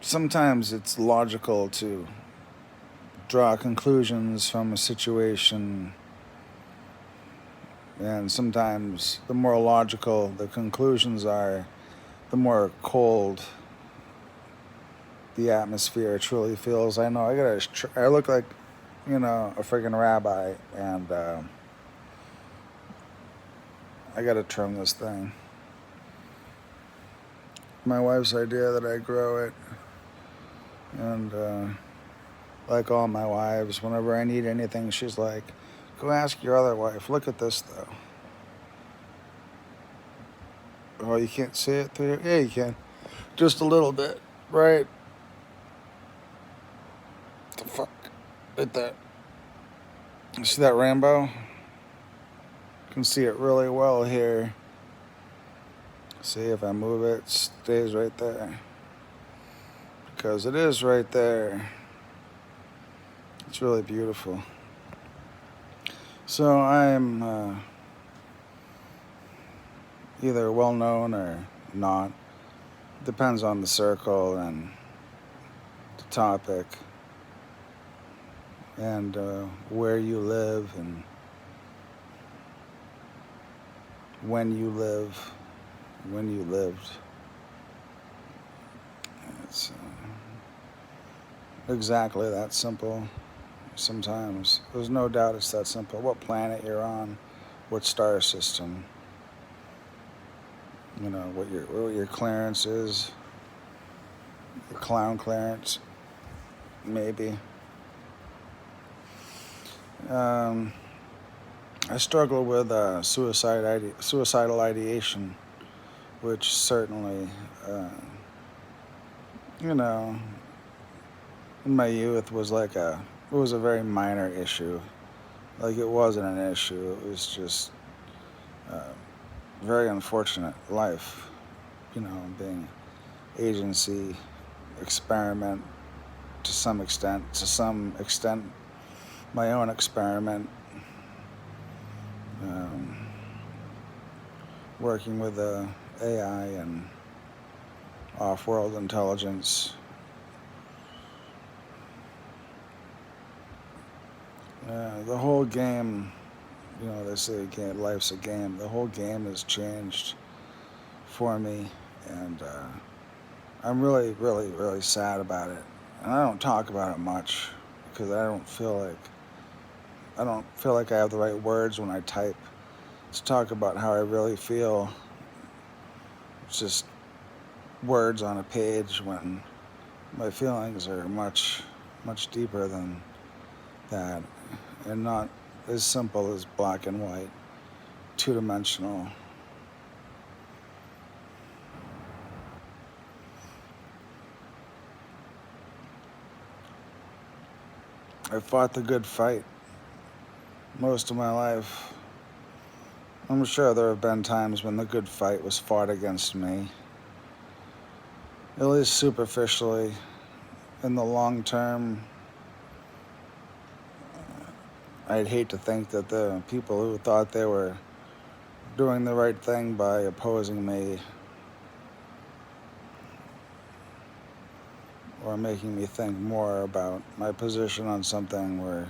sometimes it's logical to draw conclusions from a situation, and sometimes the more logical the conclusions are, the more cold the atmosphere truly feels. I know I look like, a friggin' rabbi, and I gotta trim this thing. My wife's idea that I grow it, and like all my wives, whenever I need anything, she's like, go ask your other wife. Look at this, though. Oh, you can't see it through? Yeah, you can. Just a little bit, right? The fuck? Right there. You see that rainbow? You can see it really well here. See, if I move it, it stays right there. Because it is right there. It's really beautiful. So I'm either well known or not. Depends on the circle and the topic, and where you live and when you lived. It's exactly that simple. Sometimes there's no doubt it's that simple. What planet you're on, what star system, what your clearance is, your clown clearance, maybe. I struggle with suicidal ideation, which certainly, in my youth it was a very minor issue. Like, it wasn't an issue. It was just very unfortunate life, being agency, experiment to some extent, my own experiment, working with AI and off-world intelligence. The whole game, they say life's a game. The whole game has changed for me, and I'm really, really, really sad about it. And I don't talk about it much because I don't feel like I have the right words when I type to talk about how I really feel. It's just words on a page when my feelings are much, much deeper than that, and not as simple as black and white, two-dimensional. I fought the good fight most of my life. I'm sure there have been times when the good fight was fought against me. At least superficially. In the long term, I'd hate to think that the people who thought they were doing the right thing by opposing me or making me think more about my position on something were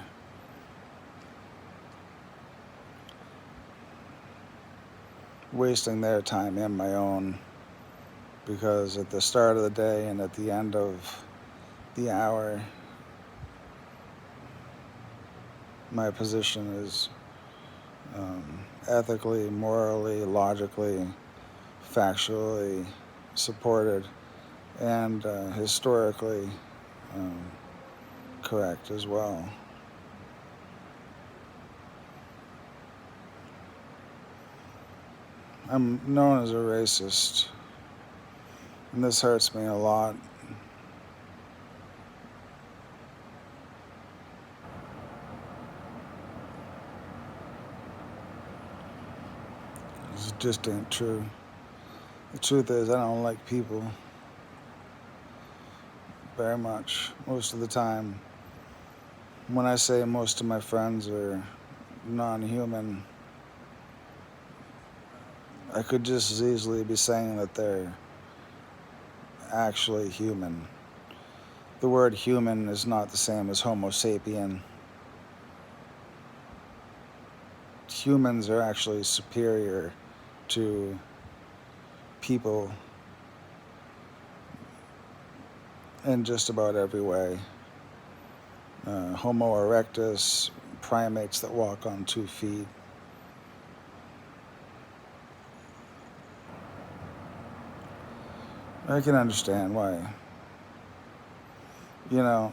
wasting their time and my own, because at the start of the day and at the end of the hour, my position is ethically, morally, logically, factually supported, and historically correct as well. I'm known as a racist, and this hurts me a lot. It just ain't true. The truth is, I don't like people very much most of the time. When I say most of my friends are non-human, I could just as easily be saying that they're actually human. the word human is not the same as Homo sapien. Humans are actually superior to people in just about every way. Homo erectus, primates that walk on 2 feet. I can understand why. You know,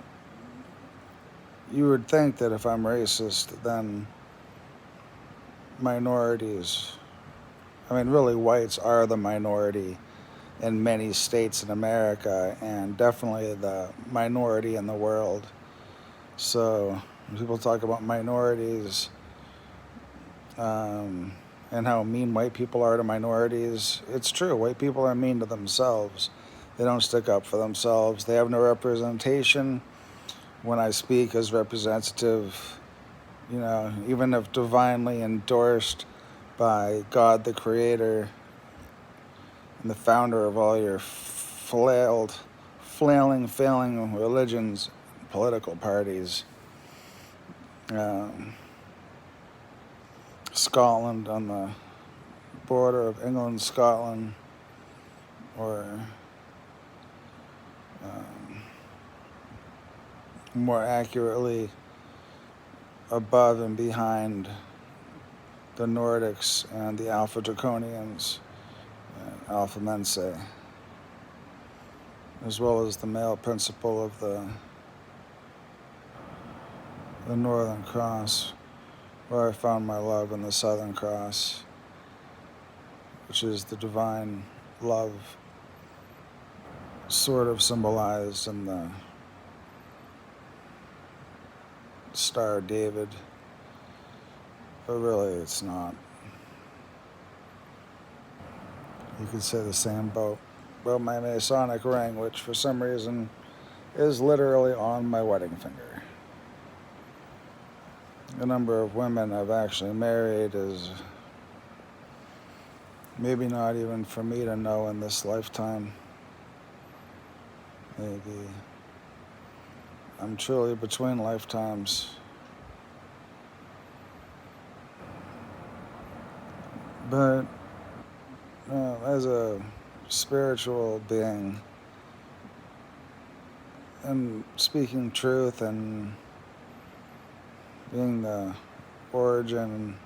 you would think that if I'm racist, then minorities, I mean, really, whites are the minority in many states in America, and definitely the minority in the world. So when people talk about minorities and how mean white people are to minorities, it's true. White people are mean to themselves. They don't stick up for themselves. They have no representation. When I speak as representative, even if divinely endorsed by God the Creator and the founder of all your flailing, failing religions, political parties, Scotland on the border of England, Scotland, or more accurately, above and behind the Nordics and the Alpha Draconians, Alpha Mense, as well as the male principle of the Northern Cross, where I found my love in the Southern Cross, which is the divine love sort of symbolized in the Star of David, but really it's not. You could say the same about my Masonic ring, which for some reason is literally on my wedding finger. The number of women I've actually married is maybe not even for me to know in this lifetime. Maybe I'm truly between lifetimes. But as a spiritual being, and speaking truth and being the origin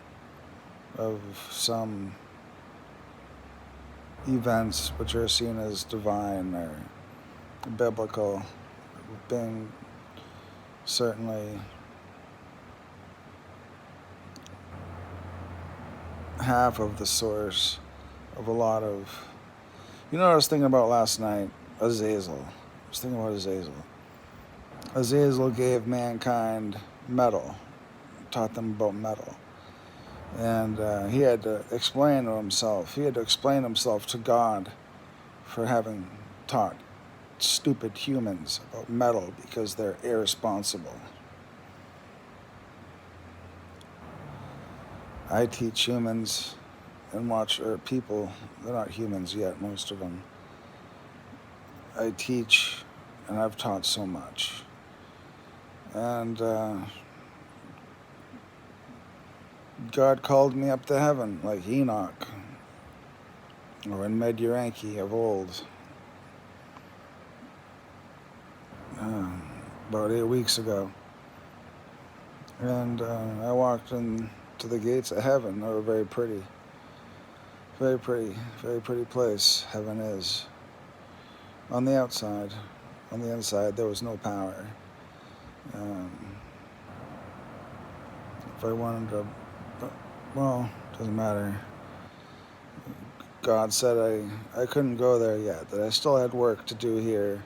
of some events which are seen as divine or biblical, being certainly half of the source of a lot of... what I was thinking about last night? Azazel. I was thinking about Azazel. Azazel gave mankind metal, taught them about metal. And he had to explain to himself. He had to explain himself to God for having taught stupid humans about metal because they're irresponsible. I teach humans and people, they're not humans yet, most of them. I teach, and I've taught so much. And God called me up to heaven, like Enoch, or in Med-Uranki of old. About 8 weeks ago. And I walked into the gates of heaven. They were very pretty. Very pretty, very pretty place, heaven is. On the outside. On the inside, there was no power. If I wanted to... well, doesn't matter. God said I couldn't go there yet, that I still had work to do here.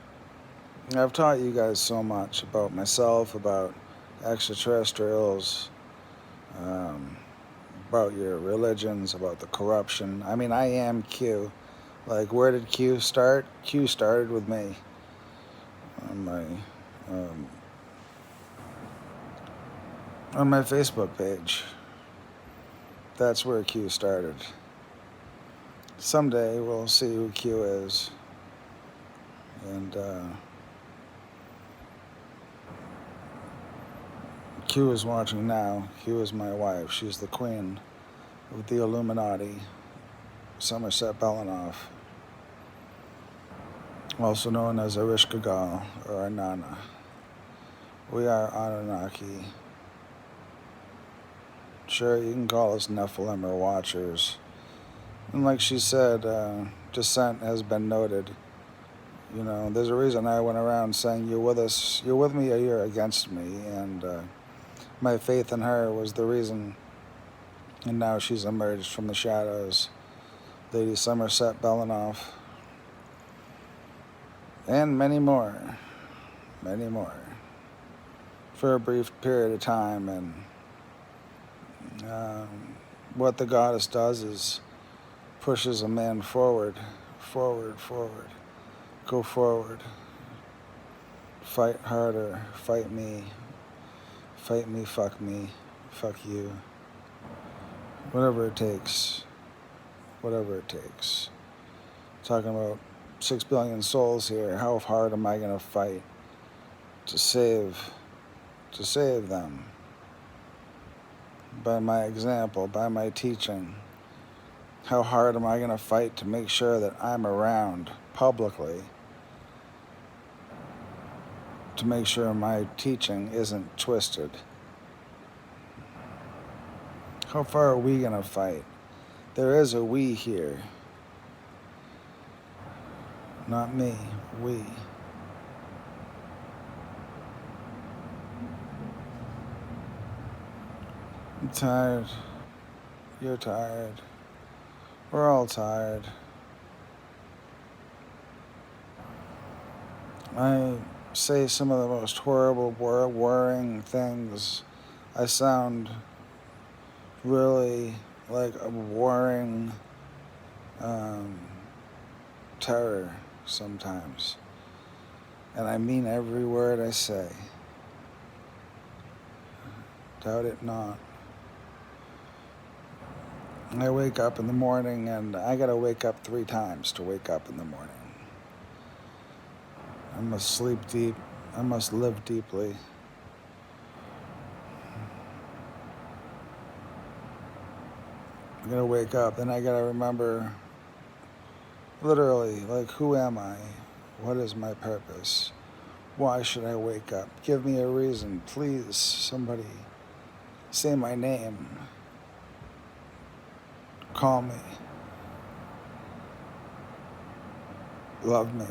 I've taught you guys so much about myself, about extraterrestrials, about your religions, about the corruption. I mean, I am Q. Like, where did Q start? Q started with me on my Facebook page. That's where Q started. Someday we'll see who Q is. And Q is watching now. Q is my wife. She's the queen of the Illuminati, Somerset Belanoff, also known as Erishkigal or Anana. We are Anunnaki. Sure, you can call us Nephilim or Watchers. And like she said, dissent has been noted. You know, there's a reason I went around saying, you're with us, you're with me or you're against me. And my faith in her was the reason. And now she's emerged from the shadows. Lady Somerset Belanoff. And many more. Many more. For a brief period of time. And what the goddess does is pushes a man forward. Forward, forward. Go forward. Fight harder. Fight me. Fight me, fuck me. Fuck you. Whatever it takes. Whatever it takes. Talking about 6 billion souls here. How hard am I going to fight to save them? By my example, by my teaching. How hard am I going to fight to make sure that I'm around publicly to make sure my teaching isn't twisted? How far are we going to fight? There is a we here. Not me, we. I'm tired. You're tired. We're all tired. I say some of the most horrible, worrying things. I sound really like a warring terror sometimes. And I mean every word I say. Doubt it not. I wake up in the morning and I gotta wake up 3 times to wake up in the morning. I must sleep deep. I must live deeply. I gotta wake up, then I gotta remember, literally, like, who am I? What is my purpose? Why should I wake up? Give me a reason, please, somebody. Say my name. Call me. Love me.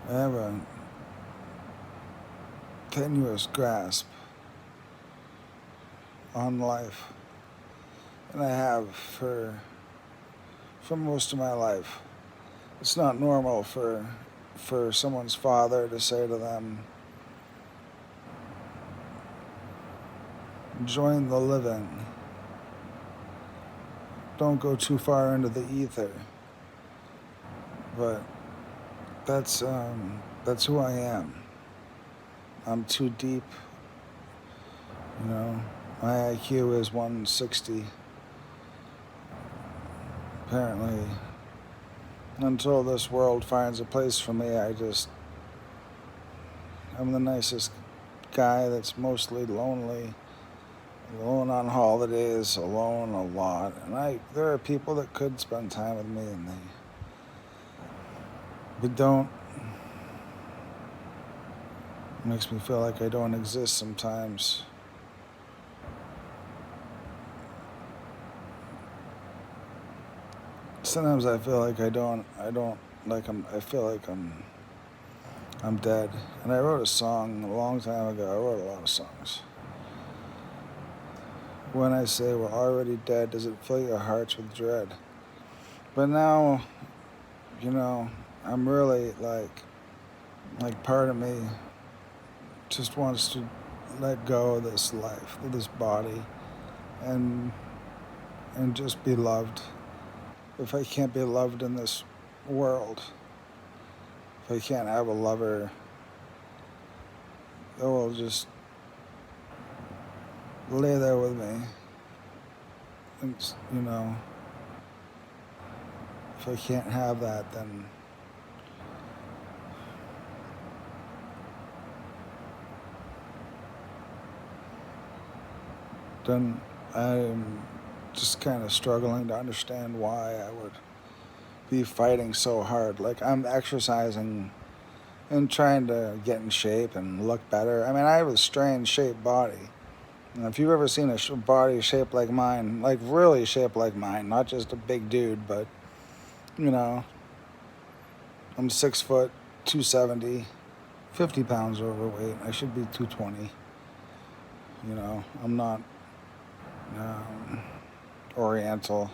I have a tenuous grasp on life, and I have for most of my life. It's not normal for someone's father to say to them, join the living. Don't go too far into the ether. But that's who I am. I'm too deep. You know, my IQ is 160. Apparently, until this world finds a place for me, I'm the nicest guy that's mostly lonely, alone on holidays, alone a lot. And there are people that could spend time with me and they don't. It makes me feel like I don't exist sometimes. Sometimes I feel like I feel like I'm dead. And I wrote a song a long time ago. I wrote a lot of songs. When I say we're already dead, does it fill your hearts with dread? But now, you know, I'm really like part of me just wants to let go of this life, of this body, and just be loved. If I can't be loved in this world, if I can't have a lover, it will just lay there with me. And, if I can't have that, then I'm just kind of struggling to understand why I would be fighting so hard. Like, I'm exercising and trying to get in shape and look better. I mean, I have a strange shaped body. And if you've ever seen a body shaped like mine, like really shaped like mine, not just a big dude, but, you know, I'm 6 foot, 270, 50 pounds overweight. I should be 220. I'm not um, Oriental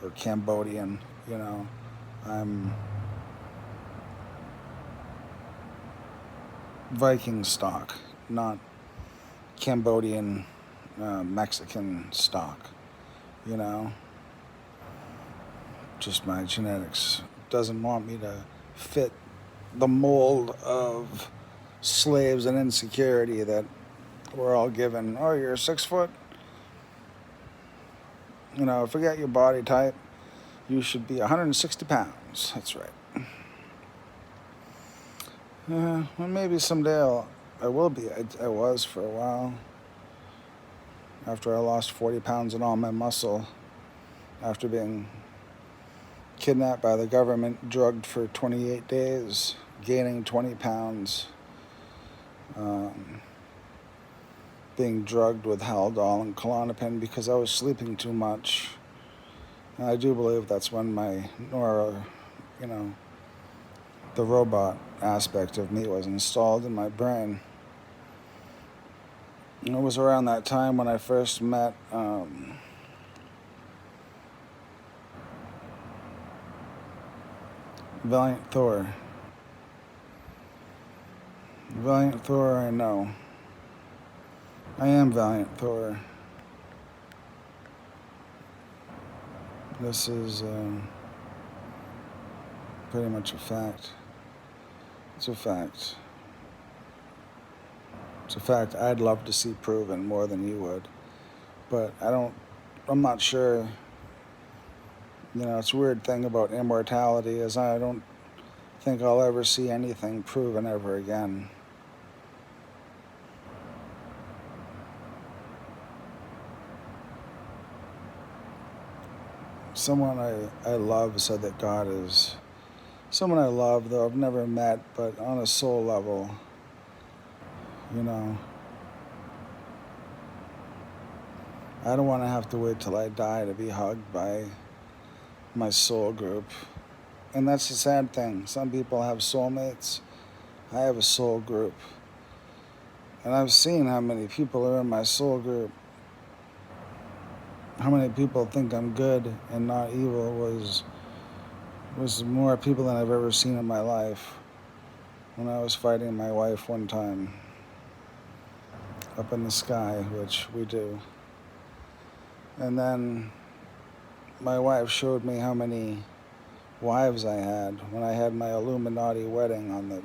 or Cambodian. I'm Viking stock, not Cambodian, Mexican stock. You know, just my genetics doesn't want me to fit the mold of slaves and insecurity that we're all given. Oh, you're 6 foot? Forget your body type. You should be 160 pounds. That's right. Well, maybe someday I will be. I was for a while. After I lost 40 pounds in all my muscle, after being kidnapped by the government, drugged for 28 days, gaining 20 pounds, being drugged with Haldol and Klonopin because I was sleeping too much. And I do believe that's when my the robot aspect of me was installed in my brain. And it was around that time when I first met Valiant Thor. Valiant Thor, I know. I am Valiant Thor. This is pretty much a fact. It's a fact. It's a fact I'd love to see proven more than you would. But I'm not sure. It's a weird thing about immortality is I don't think I'll ever see anything proven ever again. Someone I love said that God is someone I love, though I've never met, but on a soul level, I don't want to have to wait till I die to be hugged by my soul group. And that's the sad thing. Some people have soulmates. I have a soul group. And I've seen how many people are in my soul group. How many people think I'm good and not evil was more people than I've ever seen in my life. When I was fighting my wife one time up in the sky, which we do. And then my wife showed me how many wives I had when I had my Illuminati wedding on the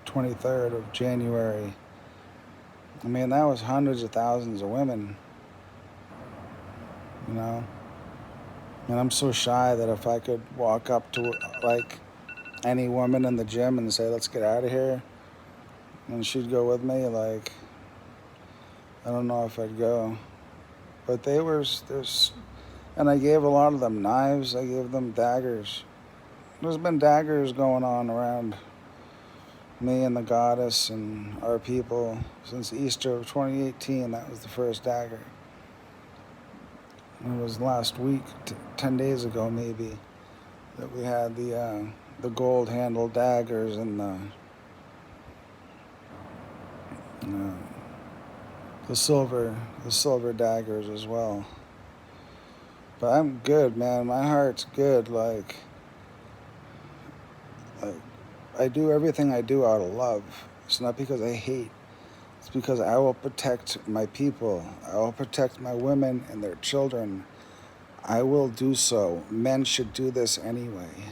23rd of January. I mean, that was hundreds of thousands of women, And I'm so shy that if I could walk up to, like, any woman in the gym and say, let's get out of here, and she'd go with me, like, I don't know if I'd go. But and I gave a lot of them knives, I gave them daggers. There's been daggers going on around me and the goddess and our people since Easter of 2018. That was the first dagger. It was last week, 10 days ago maybe, that we had the gold-handled daggers and the silver daggers as well. But I'm good, man. My heart's good. Like I do everything I do out of love. It's not because I hate. It's because I will protect my people. I will protect my women and their children. I will do so. Men should do this anyway.